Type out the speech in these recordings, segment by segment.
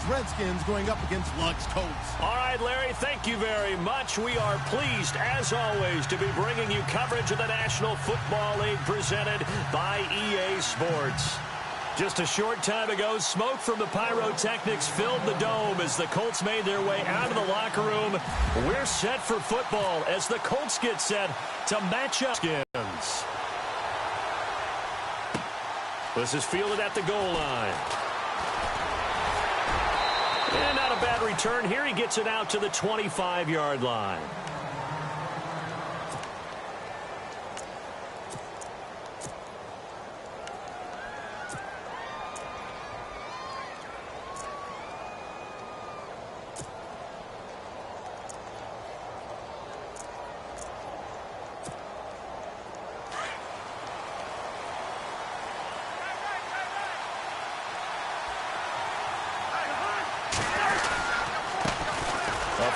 Redskins going up against Luck's Colts. All right, Larry, thank you very much. We are pleased, as always, to be bringing you coverage of the National Football League presented by EA Sports. Just a short time ago, smoke from the pyrotechnics filled the dome as the Colts made their way out of the locker room. We're set for football as the Colts get set to match up. This is fielded at the goal line. And not a bad return here. He gets it out to the 25-yard line.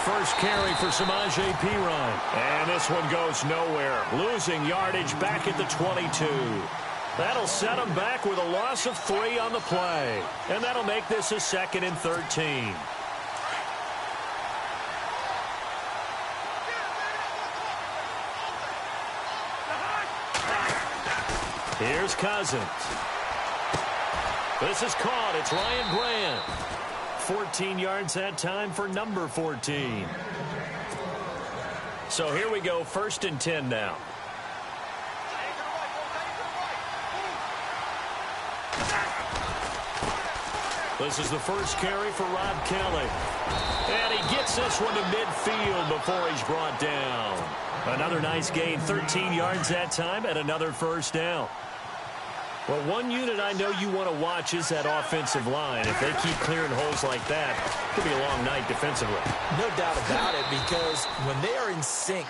First carry for Samaje Perine. And this one goes nowhere. Losing yardage back at the 22. That'll set him back with a loss of 3 on the play. And that'll make this a 2nd and 13. Here's Cousins. This is caught. It's Ryan Grant. 14 yards that time for number 14. So here we go, 1st and 10 now. This is the first carry for Rob Kelly. And he gets this one to midfield before he's brought down. Another nice gain, 13 yards that time, and another first down. Well, one unit I know you want to watch is that offensive line. If they keep clearing holes like that, it could be a long night defensively. No doubt about it, because when they are in sync,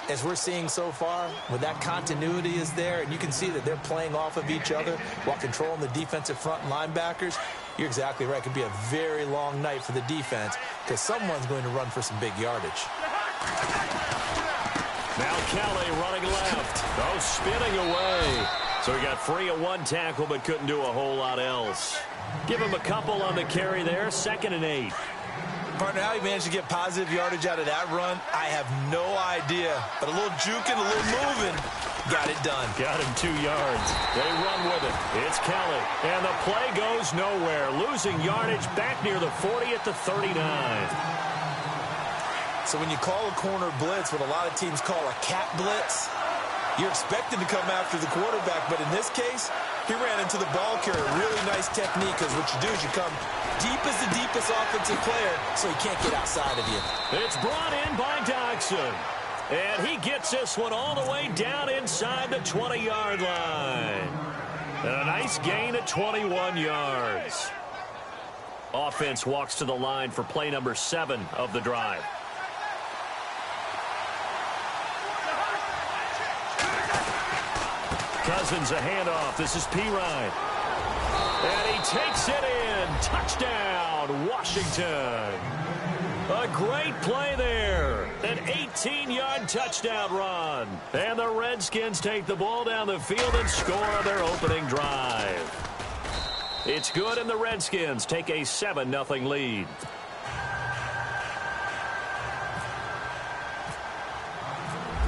as we're seeing so far, when that continuity is there, and you can see that they're playing off of each other while controlling the defensive front linebackers, you're exactly right. It could be a very long night for the defense because someone's going to run for some big yardage. Now Kelly running left. Oh, spinning away. So he got free of one tackle but couldn't do a whole lot else. Give him a couple on the carry there. 2nd and 8. Partner, how he managed to get positive yardage out of that run, I have no idea. But a little juking, a little moving, got it done. Got him 2 yards. They run with it. It's Kelly. And the play goes nowhere. Losing yardage back near the 40 at the 39. So when you call a corner blitz, what a lot of teams call a cat blitz, you're expected to come after the quarterback, but in this case, he ran into the ball carrier. Really nice technique, because what you do is you come deep as the deepest offensive player, so he can't get outside of you. It's brought in by Dodson. And he gets this one all the way down inside the 20-yard line. And a nice gain of 21 yards. Offense walks to the line for play number 7 of the drive. Cousins a handoff. This is Perine. And he takes it in. Touchdown, Washington. A great play there. An 18-yard touchdown run. And the Redskins take the ball down the field and score on their opening drive. It's good, and the Redskins take a 7-0 lead.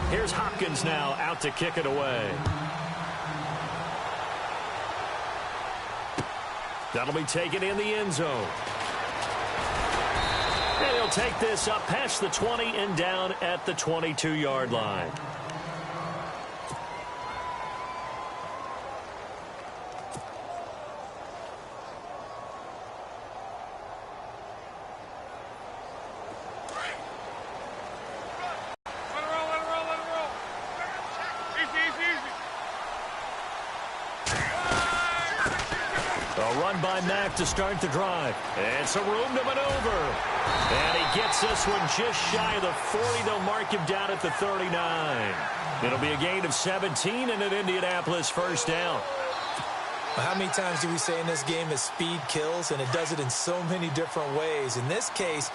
Here's Hopkins now out to kick it away. That'll be taken in the end zone. And he'll take this up past the 20 and down at the 22-yard line. By Mack to start the drive. And some room to maneuver. And he gets this one just shy of the 40. They'll mark him down at the 39. It'll be a gain of 17 and an Indianapolis first down. Well, how many times do we say in this game that speed kills, and it does it in so many different ways? In this case,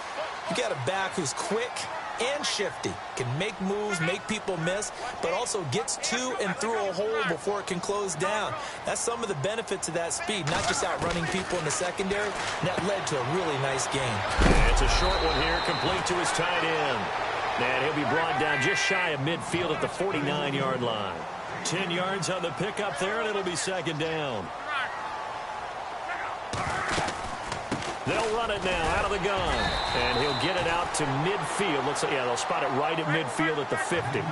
you got a back who's quick, and shifty. Can make moves, make people miss, but also gets to and through a hole before it can close down. That's some of the benefits of that speed, not just outrunning people in the secondary. That led to a really nice game. It's a short one here, complete to his tight end. And he'll be brought down just shy of midfield at the 49-yard line. 10 yards on the pickup there, and it'll be second down. They'll run it now out of the gun. And he'll get it out to midfield. Looks like, yeah, they'll spot it right at midfield at the 50.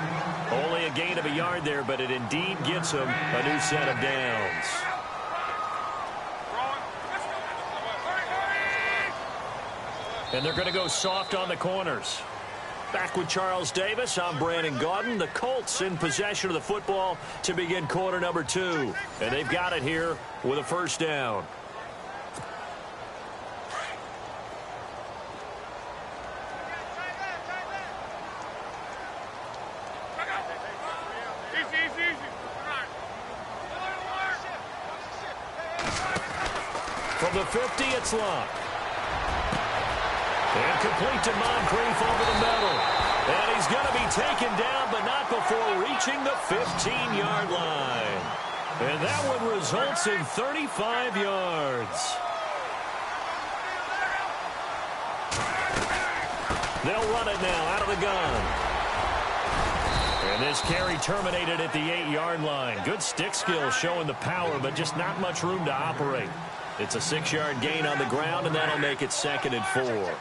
Only a gain of a yard there, but it indeed gets him a new set of downs. And they're going to go soft on the corners. Back with Charles Davis, I'm Brandon Gaudin. The Colts in possession of the football to begin quarter number 2. And they've got it here with a first down. From the 50, it's locked. And complete to Moncrief over the middle. And he's going to be taken down, but not before reaching the 15-yard line. And that one results in 35 yards. They'll run it now out of the gun. And this carry terminated at the 8-yard line. Good stick skill showing the power, but just not much room to operate. It's a 6-yard gain on the ground, and that'll make it 2nd and 4.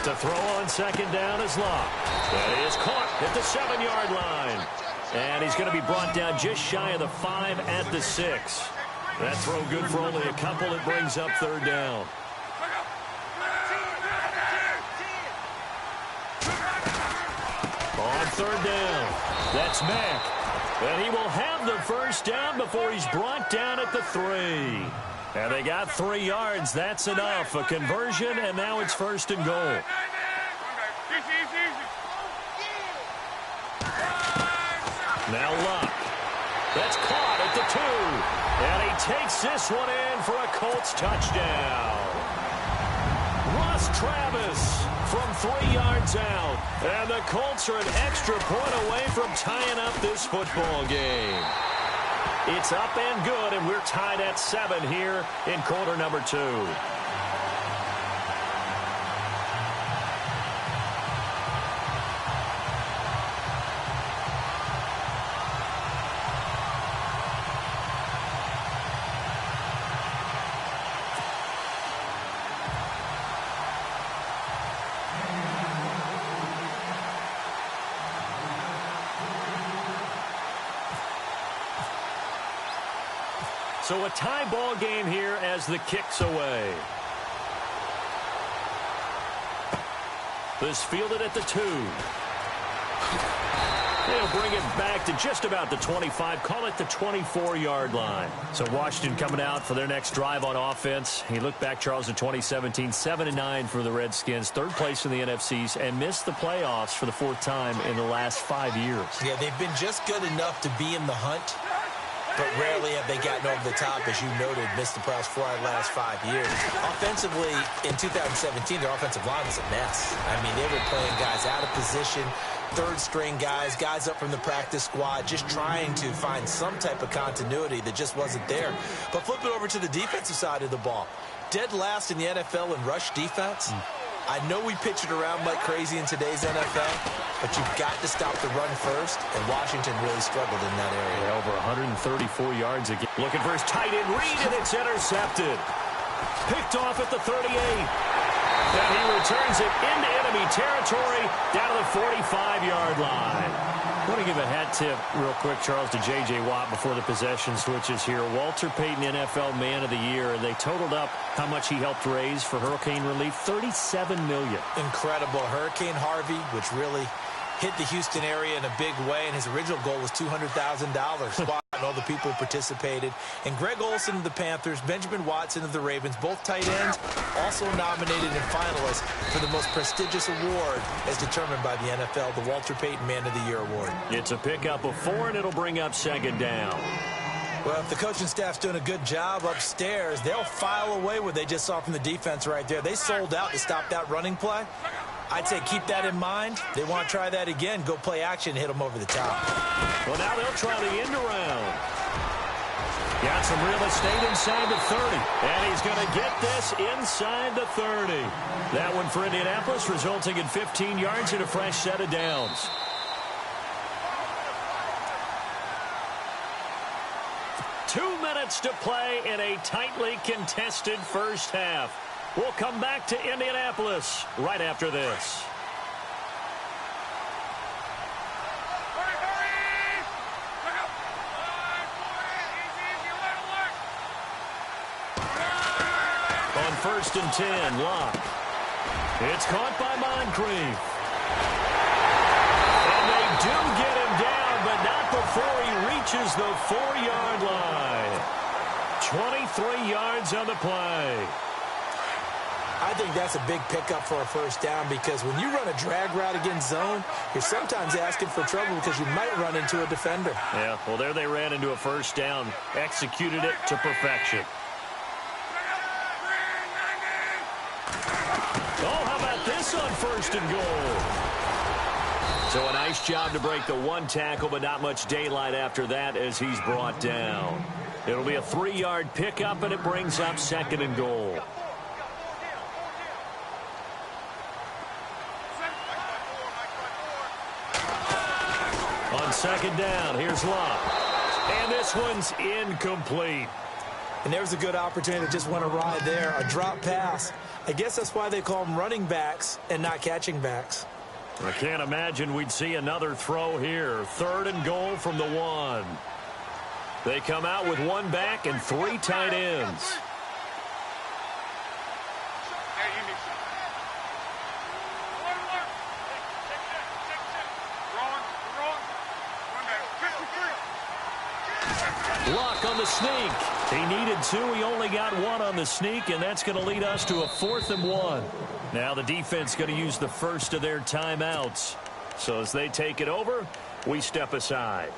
To throw on second down is locked. That is caught at the 7-yard line. And he's going to be brought down just shy of the 5 at the 6. That throw good for only a couple. It brings up third down. On third down, that's Mack. And he will have the first down before he's brought down at the 3. And they got 3 yards. That's enough. A conversion, and now it's 1st and goal. Now Luck. That's caught at the 2. And he takes this one in for a Colts touchdown. Ross Travis from 3 yards out. And the Colts are an extra point away from tying up this football game. It's up and good, and we're tied at 7 here in quarter number 2. So a tie ball game here as the kick's away. This fielded at the 2. They'll bring it back to just about the 25, call it the 24-yard line. So Washington coming out for their next drive on offense. He looked back, Charles, in 2017, 7-9 for the Redskins, 3rd place in the NFCs, and missed the playoffs for the 4th time in the last 5 years. Yeah, they've been just good enough to be in the hunt, but rarely have they gotten over the top, as you noted, missed the playoffs 4 out of the last 5 years. Offensively, in 2017, their offensive line was a mess. I mean, they were playing guys out of position, 3rd-string guys, guys up from the practice squad, just trying to find some type of continuity that just wasn't there. But flip it over to the defensive side of the ball. Dead last in the NFL in rush defense. I know we pitch it around like crazy in today's NFL, but you've got to stop the run first, and Washington really struggled in that area. Yeah, over 134 yards again. Looking for his tight end read, and it's intercepted. Picked off at the 38. And he returns it into enemy territory down to the 45-yard line. I want to give a hat tip real quick, Charles, to J.J. Watt before the possession switches here. Walter Payton, NFL Man of the Year, and they totaled up how much he helped raise for hurricane relief, $37 million. Incredible. Hurricane Harvey, which really hit the Houston area in a big way, and his original goal was $200,000. And all the people who participated. And Greg Olsen of the Panthers, Benjamin Watson of the Ravens, both tight ends, also nominated and finalists for the most prestigious award as determined by the NFL, the Walter Payton Man of the Year Award. It's a pickup of 4, and it'll bring up 2nd down. Well, if the coaching staff's doing a good job upstairs, they'll file away what they just saw from the defense right there. They sold out to stop that running play. I'd say keep that in mind. They want to try that again. Go play action, hit them over the top. Well, now they'll try the end around. Got some real estate inside the 30. And he's going to get this inside the 30. That one for Indianapolis, resulting in 15 yards and a fresh set of downs. Two minutes to play in a tightly contested first half. We'll come back to Indianapolis right after this. On 1st and 10, Locke. It's caught by Moncrief. And they do get him down, but not before he reaches the 4-yard line. 23 yards on the play. I think that's a big pickup for a first down because when you run a drag route against zone, you're sometimes asking for trouble because you might run into a defender. Yeah, well, there they ran into a first down, executed it to perfection. Oh, how about this on 1st and goal? So a nice job to break the one tackle, but not much daylight after that as he's brought down. It'll be a 3-yard pickup, and it brings up 2nd and goal. On 2nd down, here's Locke. And this one's incomplete. And there's a good opportunity to just went awry there. A drop pass. I guess that's why they call them running backs and not catching backs. I can't imagine we'd see another throw here. 3rd and goal from the 1. They come out with 1 back and 3 tight ends. Locke on the sneak. He needed 2. He only got 1 on the sneak, and that's going to lead us to a 4th and 1. Now the defense going to use the first of their timeouts. So as they take it over, we step aside.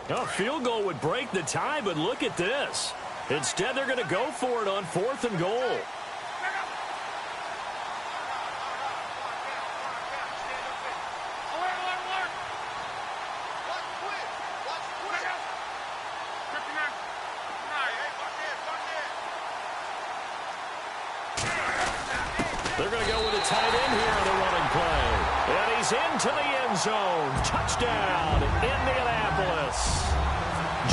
A field goal would break the tie, but look at this. Instead, they're going to go for it on 4th and goal. They're going to go with a tight end here on the running play. And he's into the end zone. Touchdown, Indianapolis.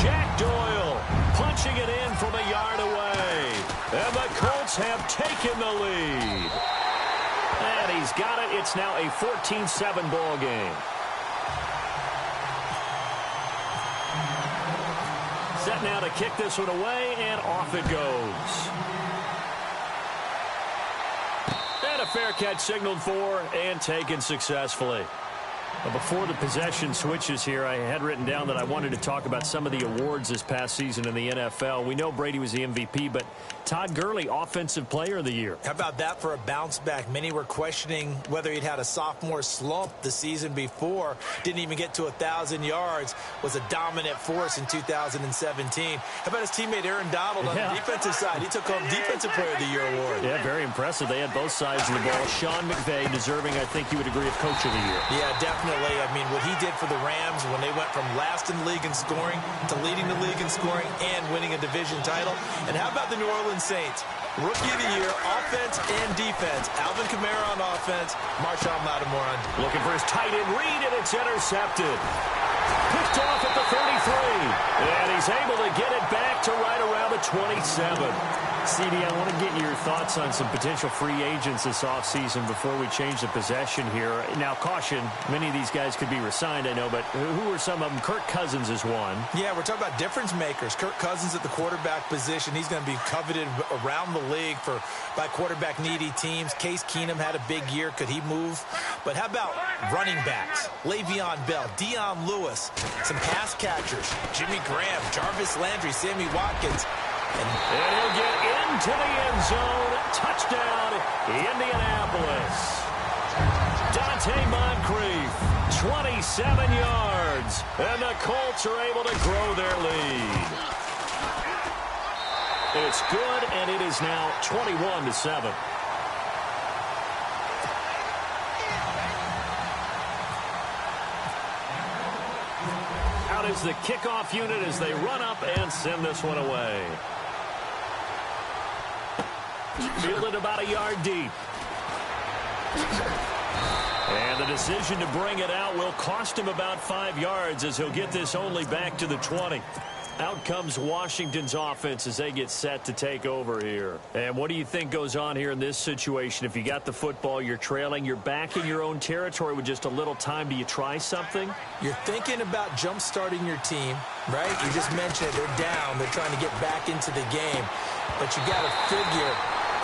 Jack Doyle punching it in from a yard away. And the Colts have taken the lead. And he's got it. It's now a 14-7 ball game. Set now to kick this one away, and off it goes. And a fair catch signaled for and taken successfully. Before the possession switches here, I had written down that I wanted to talk about some of the awards this past season in the NFL. We know Brady was the MVP, but Todd Gurley, Offensive Player of the Year. How about that for a bounce back? Many were questioning whether he'd had a sophomore slump the season before. Didn't even get to 1,000 yards. Was a dominant force in 2017. How about his teammate Aaron Donald on the defensive side? He took home Defensive Player of the Year award. Yeah, very impressive. They had both sides of the ball. Sean McVay deserving, I think you would agree, of Coach of the Year. Yeah, definitely. I mean, what he did for the Rams when they went from last in the league in scoring to leading the league in scoring and winning a division title. And how about the New Orleans Saints? Rookie of the Year, offense and defense. Alvin Kamara on offense, Marshawn Lattimore on. Looking for his tight end read, and it's intercepted. Picked off at the 33. And he's able to get it back to right around the 27. CD, I want to get your thoughts on some potential free agents this offseason before we change the possession here. Now, caution, many of these guys could be re-signed, I know, but who are some of them? Kirk Cousins is one. Yeah, we're talking about difference makers. Kirk Cousins at the quarterback position. He's going to be coveted around the league by quarterback-needy teams. Case Keenum had a big year. Could he move? But how about running backs? Le'Veon Bell, Dion Lewis, some pass catchers, Jimmy Graham, Jarvis Landry, Sammy Watkins. And he'll get into the end zone. Touchdown, Indianapolis. Dante Moncrief, 27 yards. And the Colts are able to grow their lead. It's good, and it is now 21-7. Out is the kickoff unit as they run up and send this one away. Fielded about a yard deep. And the decision to bring it out will cost him about 5 yards as he'll get this only back to the 20. Out comes Washington's offense as they get set to take over here. And what do you think goes on here in this situation? If you got the football, you're trailing, you're back in your own territory with just a little time. Do you try something? You're thinking about jump-starting your team, right? You just mentioned it. They're down. They're trying to get back into the game. But you got to figure,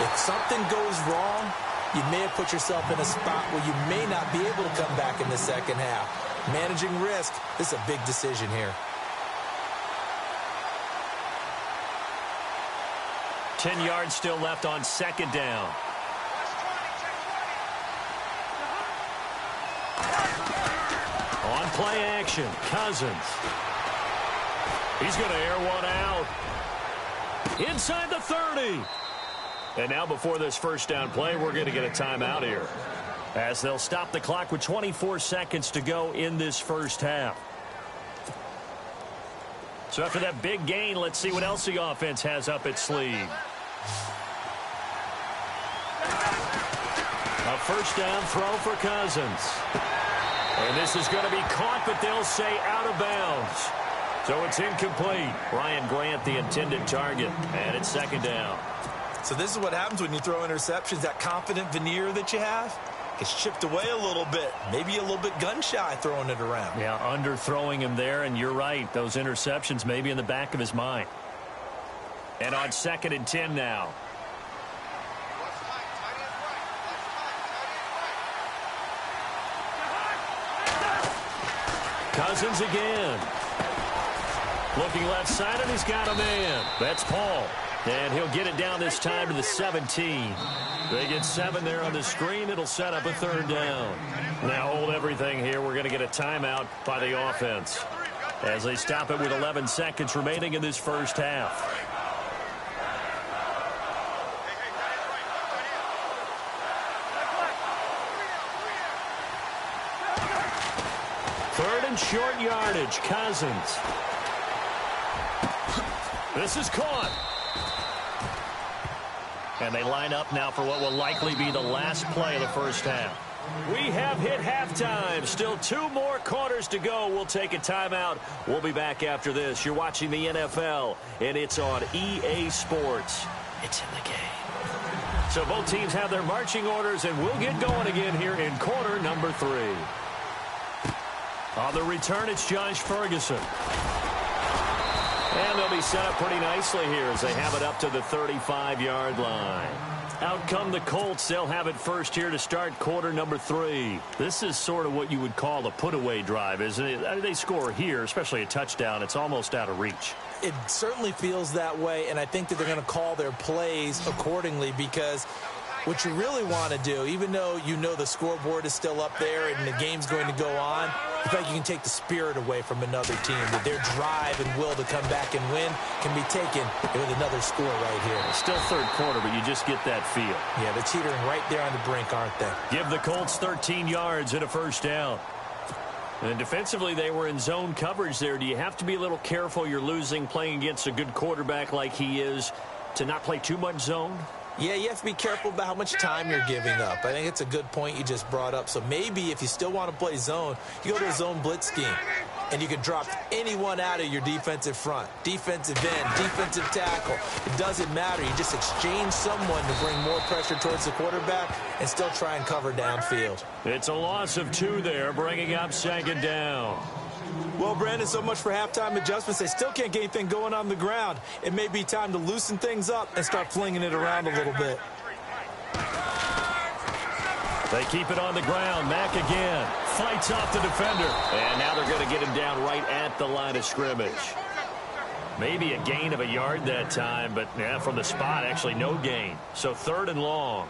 if something goes wrong, you may have put yourself in a spot where you may not be able to come back in the second half. Managing risk, this is a big decision here. 10 yards still left on second down. On play action, Cousins. He's going to air one out. Inside the 30. And now before this first down play, we're going to get a timeout here, as they'll stop the clock with 24 seconds to go in this first half. So after that big gain, let's see what else the offense has up its sleeve. A first down throw for Cousins. And this is going to be caught, but they'll say out of bounds. So it's incomplete. Ryan Grant, the intended target, and it's second down. So this is what happens when you throw interceptions. That confident veneer that you have gets chipped away a little bit. Maybe a little bit gun-shy throwing it around. Yeah, underthrowing him there, and you're right. Those interceptions may be in the back of his mind. And on 2nd and 10 now. Cousins again. Looking left side, and he's got a man. That's Paul. And he'll get it down this time to the 17. They get 7 there on the screen. It'll set up a third down. Now hold everything here. We're going to get a timeout by the offense as they stop it with 11 seconds remaining in this first half. Third and short yardage. Cousins. This is caught. And they line up now for what will likely be the last play of the first half. We have hit halftime. Still 2 more quarters to go. We'll take a timeout. We'll be back after this. You're watching the NFL, and it's on EA Sports. It's in the game. So both teams have their marching orders, and we'll get going again here in quarter number 3. On the return, it's Josh Ferguson. And they'll be set up pretty nicely here as they have it up to the 35-yard line. Out come the Colts. They'll have it first here to start quarter number 3. This is sort of what you would call a put-away drive, isn't it? They score here, especially a touchdown. It's almost out of reach. It certainly feels that way, and I think that they're going to call their plays accordingly, because what you really want to do, even though you know the scoreboard is still up there and the game's going to go on, in fact, you can take the spirit away from another team, that their drive and will to come back and win can be taken with another score right here. It's still third quarter, but you just get that feel. Yeah, they're teetering right there on the brink, aren't they? Give the Colts 13 yards and a first down. And defensively, they were in zone coverage there. Do you have to be a little careful? You're losing, playing against a good quarterback like he is, to not play too much zone? Yeah, you have to be careful about how much time you're giving up. I think it's a good point you just brought up. So maybe if you still want to play zone, you go to a zone blitz scheme, and you can drop anyone out of your defensive front, defensive end, defensive tackle. It doesn't matter. You just exchange someone to bring more pressure towards the quarterback and still try and cover downfield. It's a loss of 2 there, bringing up second down. Well, Brandon, so much for halftime adjustments. They still can't get anything going on the ground. It may be time to loosen things up and start flinging it around a little bit. They keep it on the ground. Mack again. Fights off the defender. And now they're going to get him down right at the line of scrimmage. Maybe a gain of a yard that time, but yeah, from the spot, actually no gain. So 3rd and long.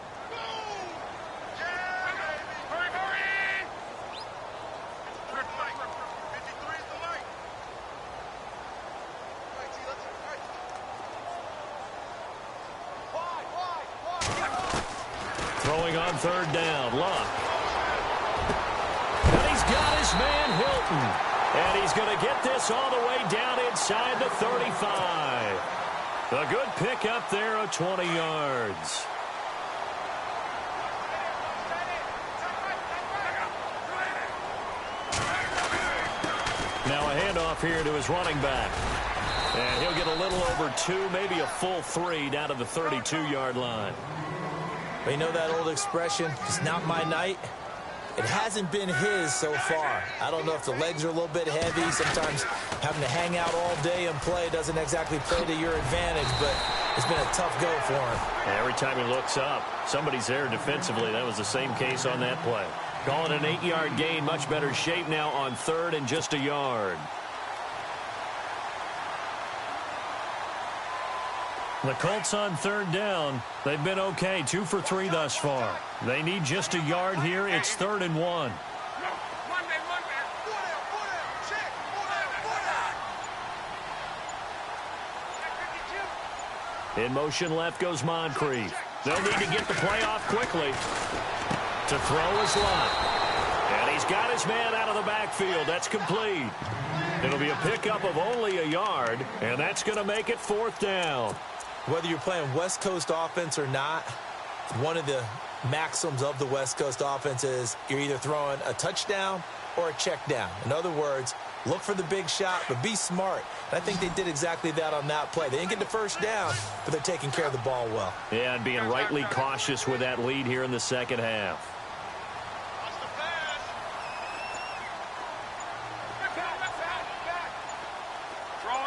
Throwing on 3rd down, Luck. And he's got his man Hilton. And he's going to get this all the way down inside the 35. A good pickup there of 20 yards. Now a handoff here to his running back. And he'll get a little over 2, maybe a full 3 down to the 32-yard line. Well, you know that old expression, it's not my night? It hasn't been his so far. I don't know if the legs are a little bit heavy. Sometimes having to hang out all day and play doesn't exactly play to your advantage, but it's been a tough go for him. And every time he looks up, somebody's there defensively. That was the same case on that play. Call it an 8-yard gain. Much better shape now on 3rd and just a yard. The Colts on 3rd down. They've been okay, 2 for 3 thus far. They need just a yard here. It's 3rd and 1. In motion left goes Moncrief. They'll need to get the play off quickly. To throw is Lott. And he's got his man out of the backfield. That's complete. It'll be a pickup of only a yard, and that's going to make it 4th down. Whether you're playing West Coast offense or not, one of the maxims of the West Coast offense is you're either throwing a touchdown or a check down. In other words, look for the big shot, but be smart. And I think they did exactly that on that play. They didn't get the 1st down, but they're taking care of the ball well. Yeah, and being rightly cautious with that lead here in the second half.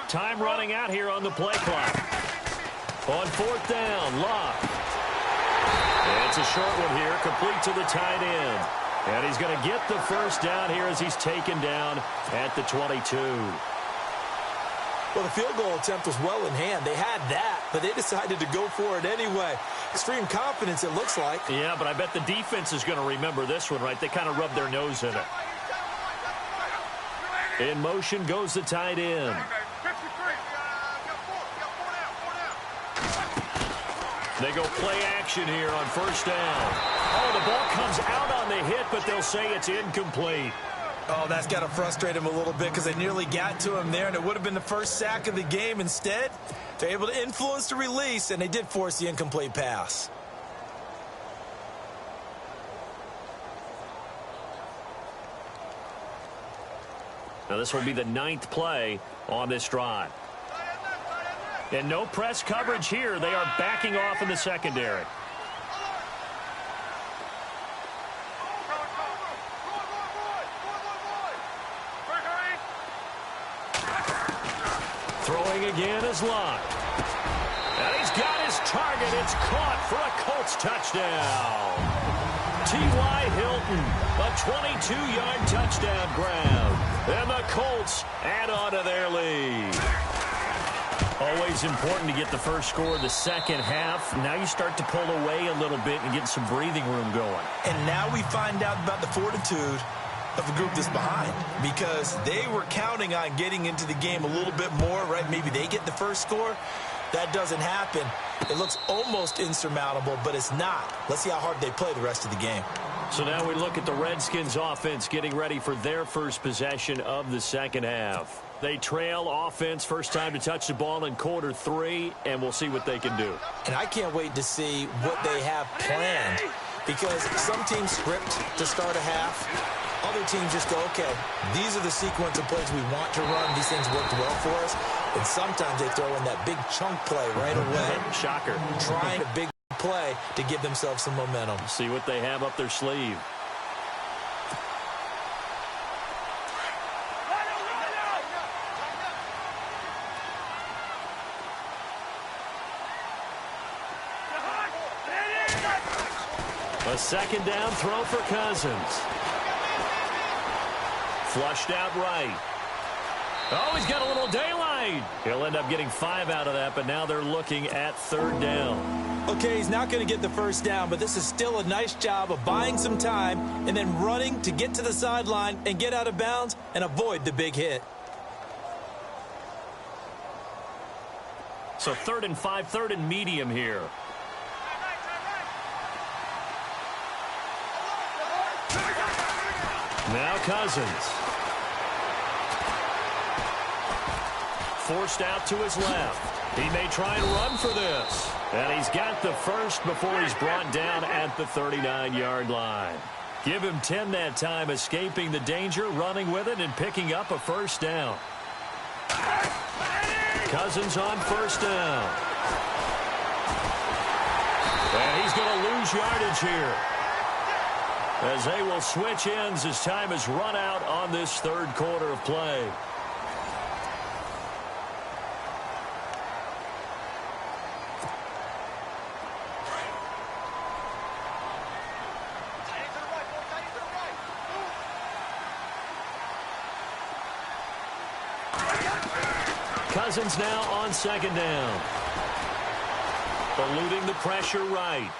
Time running out here on the play clock. On 4th down, Locke. It's a short one here, complete to the tight end. And he's going to get the 1st down here as he's taken down at the 22. Well, the field goal attempt was well in hand. They had that, but they decided to go for it anyway. Extreme confidence, it looks like. Yeah, but I bet the defense is going to remember this one, right? They kind of rubbed their nose in it. In motion goes the tight end. They go play action here on 1st down. Oh, the ball comes out on the hit, but they'll say it's incomplete. Oh, that's got to frustrate him a little bit because they nearly got to him there, and it would have been the 1st sack of the game. Instead, they're able to influence the release, and they did force the incomplete pass. Now, this will be the 9th play on this drive. And no press coverage here. They are backing off in the secondary. Throwing again is Locke. And he's got his target. It's caught for a Colts touchdown. T.Y. Hilton, a 22-yard touchdown grab. And the Colts add on to their lead. Always important to get the first score of the second half. Now you start to pull away a little bit and get some breathing room going. And now we find out about the fortitude of the group that's behind, because they were counting on getting into the game a little bit more, right? Maybe they get the first score. That doesn't happen. It looks almost insurmountable, but it's not. Let's see how hard they play the rest of the game. So now we look at the Redskins offense getting ready for their first possession of the second half. They trail offense, first time to touch the ball in quarter 3, and we'll see what they can do. And I can't wait to see what they have planned, because some teams script to start a half. Other teams just go, okay, these are the sequence of plays we want to run. These things worked well for us. And sometimes they throw in that big chunk play right away. Shocker. Trying a big play to give themselves some momentum. See what they have up their sleeve. A second down throw for Cousins. Flushed out right. Oh, he's got a little daylight right. He'll end up getting 5 out of that, but now they're looking at 3rd down. Okay, he's not going to get the first down, but this is still a nice job of buying some time and then running to get to the sideline and get out of bounds and avoid the big hit. So 3rd and 5, 3rd and medium here. Now Cousins. Forced out to his left. He may try and run for this. And he's got the first before he's brought down at the 39-yard line. Give him 10 that time, escaping the danger, running with it, and picking up a first down. Cousins on first down. And he's going to lose yardage here, as they will switch ends as time is run out on this 3rd quarter of play. Cousins now on 2nd down. Eluding the pressure right.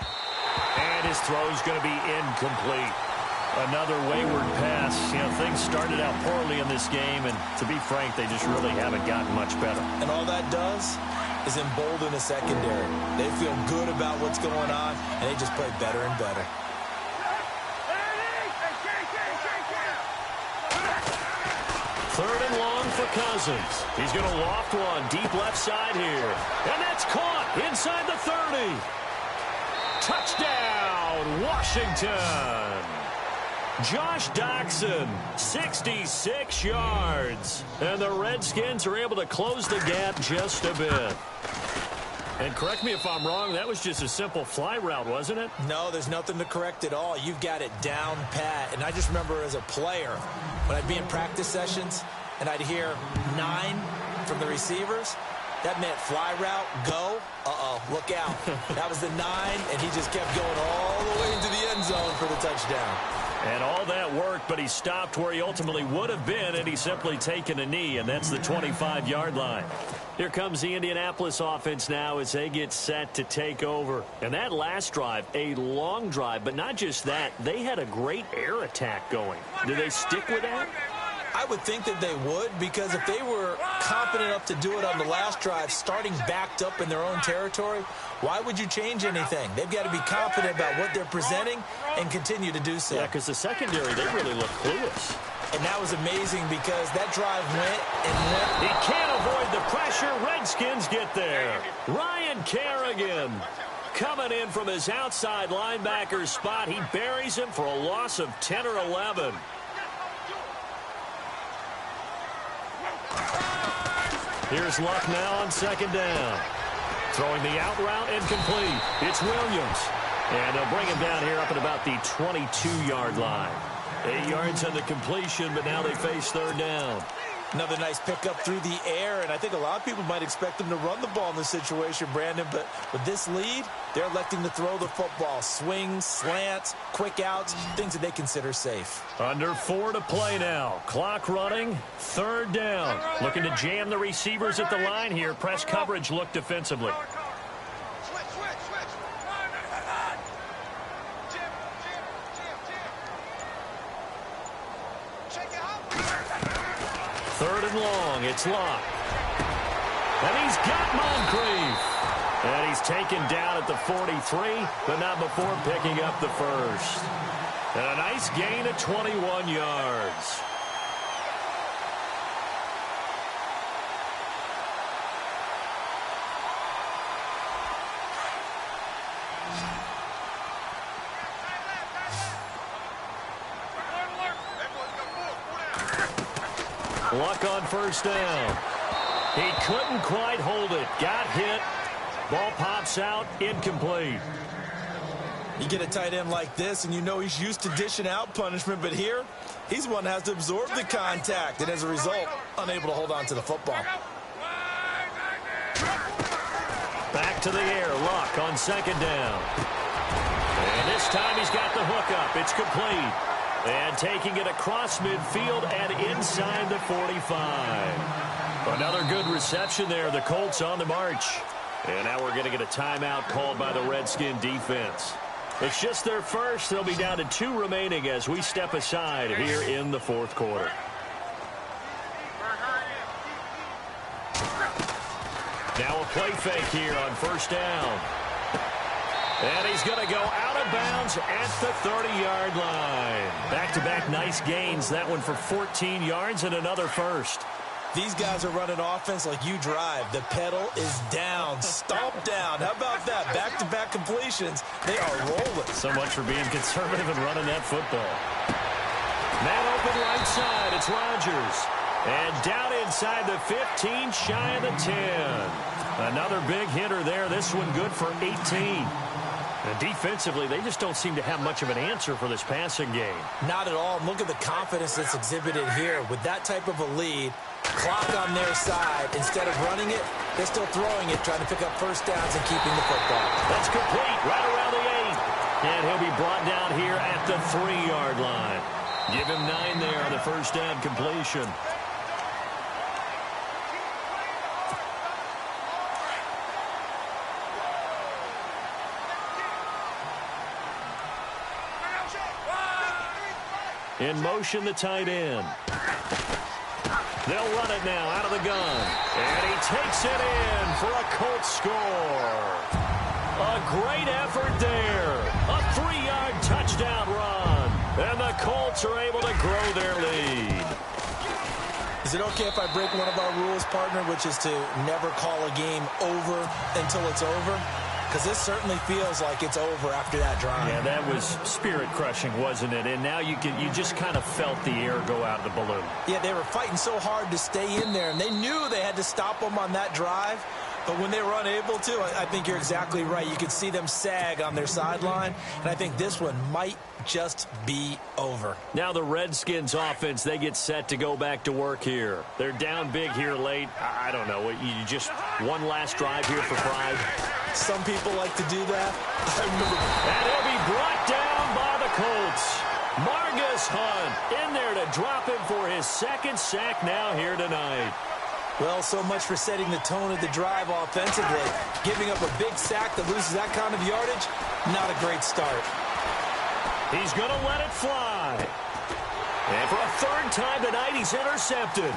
And his throw's going to be incomplete. Another wayward pass. You know, things started out poorly in this game, and to be frank, they just really haven't gotten much better. And all that does is embolden the secondary. They feel good about what's going on, and they just play better and better. Third and long for Cousins. He's going to loft one deep left side here. And that's caught inside the 30. Touchdown, Washington. Josh Doxson, 66 yards. And the Redskins are able to close the gap just a bit. And correct me if I'm wrong, that was just a simple fly route, wasn't it? No, there's nothing to correct at all. You've got it down pat. And I just remember as a player, when I'd be in practice sessions and I'd hear 9 from the receivers, that meant fly route, go, look out. That was the 9, and he just kept going all the way into the end zone for the touchdown. And all that worked, but he stopped where he ultimately would have been, and he's simply taken a knee, and that's the 25-yard line. Here comes the Indianapolis offense now as they get set to take over. And that last drive, a long drive, but not just that, they had a great air attack going. Do they stick with that? I would think that they would, because if they were confident enough to do it on the last drive, starting backed up in their own territory, why would you change anything? They've got to be confident about what they're presenting and continue to do so. Yeah, because the secondary, they really look clueless. And that was amazing because that drive went and went. He can't avoid the pressure. Redskins get there. Ryan Kerrigan coming in from his outside linebacker spot. He buries him for a loss of 10 or 11. Here's Luck now on 2nd down. Throwing the out route incomplete. It's Williams. And they'll bring him down here up at about the 22-yard line. 8 yards on the completion, but now they face 3rd down. Another nice pickup through the air, and I think a lot of people might expect them to run the ball in this situation, Brandon, but with this lead, they're electing to throw the football. Swings, slants, quick outs, things that they consider safe. Under 4 to play now. Clock running, 3rd down. Looking to jam the receivers at the line here. Press coverage look defensively. Third and long, it's Locke. And he's got Moncrief. And he's taken down at the 43, but not before picking up the first. And a nice gain of 21 yards. Luck on 1st down. He couldn't quite hold it. Got hit. Ball pops out. Incomplete. You get a tight end like this, and you know he's used to dishing out punishment, but here, he's the one that has to absorb the contact, and as a result, unable to hold on to the football. Back to the air. Luck on 2nd down. And this time he's got the hookup. It's complete. And taking it across midfield and inside the 45. Another good reception there. The Colts on the march. And now we're going to get a timeout called by the Redskin defense. It's just their first. They'll be down to 2 remaining as we step aside here in the fourth quarter. Now a play fake here on first down. And he's going to go out of bounds at the 30-yard line. Back-to-back nice gains. That one for 14 yards and another first. These guys are running offense like you drive. The pedal is down, stomp down. How about that? Back-to-back completions. They are rolling. So much for being conservative and running that football. Man open right side. It's Rodgers. And down inside the 15, shy of the 10. Another big hitter there. This one good for 18. And defensively, they just don't seem to have much of an answer for this passing game. Not at all. Look at the confidence that's exhibited here. With that type of a lead, clock on their side, instead of running it, they're still throwing it, trying to pick up first downs and keeping the football. That's complete right around the 8. And he'll be brought down here at the 3-yard line. Give him 9 there on the first down completion. In motion, the tight end. They'll run it now out of the gun. And he takes it in for a Colts score. A great effort there. A 3-yard touchdown run. And the Colts are able to grow their lead. Is it okay if I break one of our rules, partner, which is to never call a game over until it's over? Because this certainly feels like it's over after that drive. Yeah, that was spirit-crushing, wasn't it? And now you just kind of felt the air go out of the balloon. Yeah, they were fighting so hard to stay in there, and they knew they had to stop them on that drive. But when they were unable to, I think you're exactly right. You could see them sag on their sideline, and I think this one might just be over. Now the Redskins offense, they get set to go back to work here. They're down big here late. I don't know. You just one last drive here for pride. Some people like to do that. And he'll be brought down by the Colts. Margus Hunt in there to drop him for his second sack now here tonight. Well, so much for setting the tone of the drive offensively. Giving up a big sack that loses that kind of yardage, not a great start. He's going to let it fly. And for a third time tonight, he's intercepted.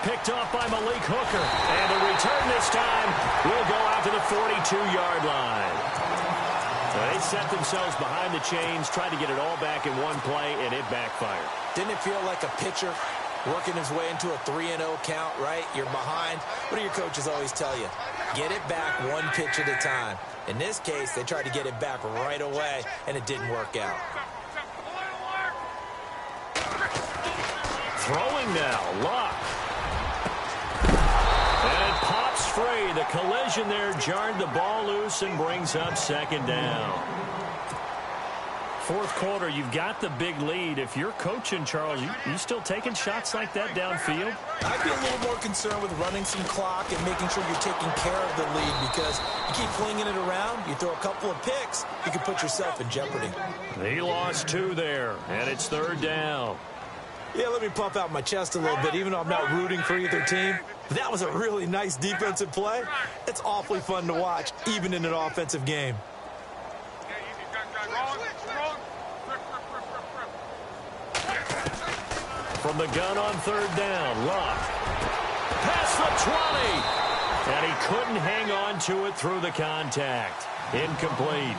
Picked off by Malik Hooker. And the return this time will go out to the 42-yard line. So they set themselves behind the chains, tried to get it all back in one play, and it backfired. Didn't it feel like a pitcher working his way into a 3-0 count, right? You're behind. What do your coaches always tell you? Get it back one pitch at a time. In this case, they tried to get it back right away, and it didn't work out. Throwing now, Luck. And it pops free. The collision there jarred the ball loose and brings up second down. Fourth quarter, you've got the big lead. If you're coaching, Charles, you still taking shots like that downfield? I'd be a little more concerned with running some clock and making sure you're taking care of the lead, because you keep flinging it around, you throw a couple of picks, you can put yourself in jeopardy. He lost 2 there, and it's third down. Yeah, let me puff out my chest a little bit, even though I'm not rooting for either team. That was a really nice defensive play. It's awfully fun to watch, even in an offensive game. From the gun on third down, Luck. Past the 20. And he couldn't hang on to it through the contact. Incomplete.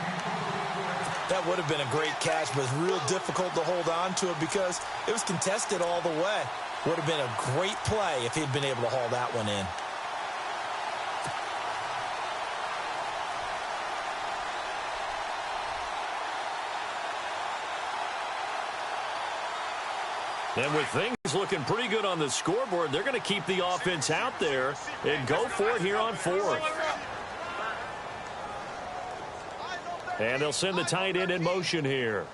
That would have been a great catch, but it's real difficult to hold on to it because it was contested all the way. Would have been a great play if he'd been able to haul that one in. And with things looking pretty good on the scoreboard, they're going to keep the offense out there and go for it here on fourth. And they'll send the tight end in motion here.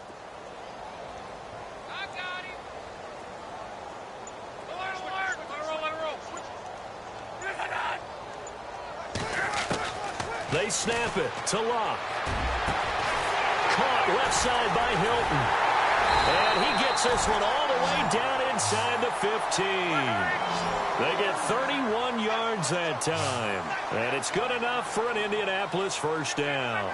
They snap it to Locke. Caught left side by Hilton. And he gets this one all the way down inside the 15. They get 31 yards that time. And it's good enough for an Indianapolis first down.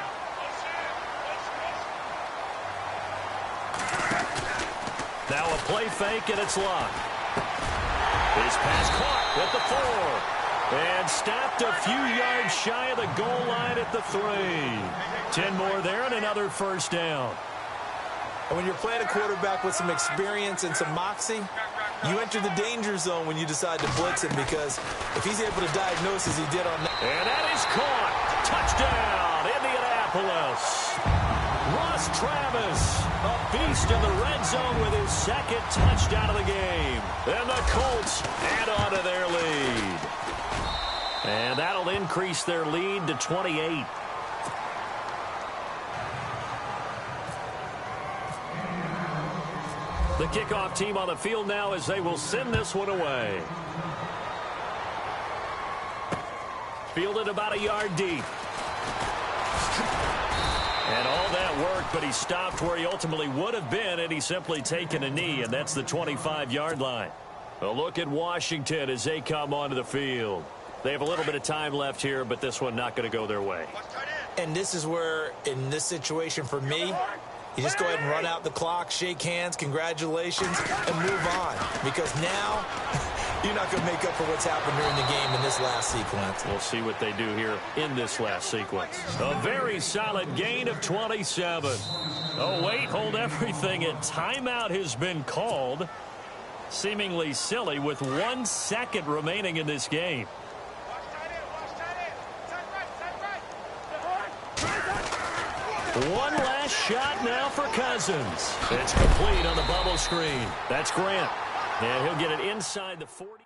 Now a play fake, and it's locked. His pass caught at the 4. And stopped a few yards shy of the goal line at the 3. 10 more there and another first down. And when you're playing a quarterback with some experience and some moxie, you enter the danger zone when you decide to blitz him, because if he's able to diagnose as he did on that. And that is caught. Touchdown, Indianapolis. Ross Travis, a beast in the red zone with his second touchdown of the game. And the Colts add on to their lead. And that'll increase their lead to 28. The kickoff team on the field now as they will send this one away. Fielded about a yard deep. And all that work, but he stopped where he ultimately would have been had he simply taken a knee, and that's the 25-yard line. A look at Washington as they come onto the field. They have a little bit of time left here, but this one not going to go their way. And this is where, in this situation for me, you just go ahead and run out the clock, shake hands, congratulations, and move on. Because now, you're not going to make up for what's happened during the game in this last sequence. We'll see what they do here in this last sequence. A very solid gain of 27. Oh, wait, hold everything. A timeout has been called. Seemingly silly with 1 second remaining in this game. One last shot now for Cousins. It's complete on the bubble screen. That's Grant. And he'll get it inside the 40.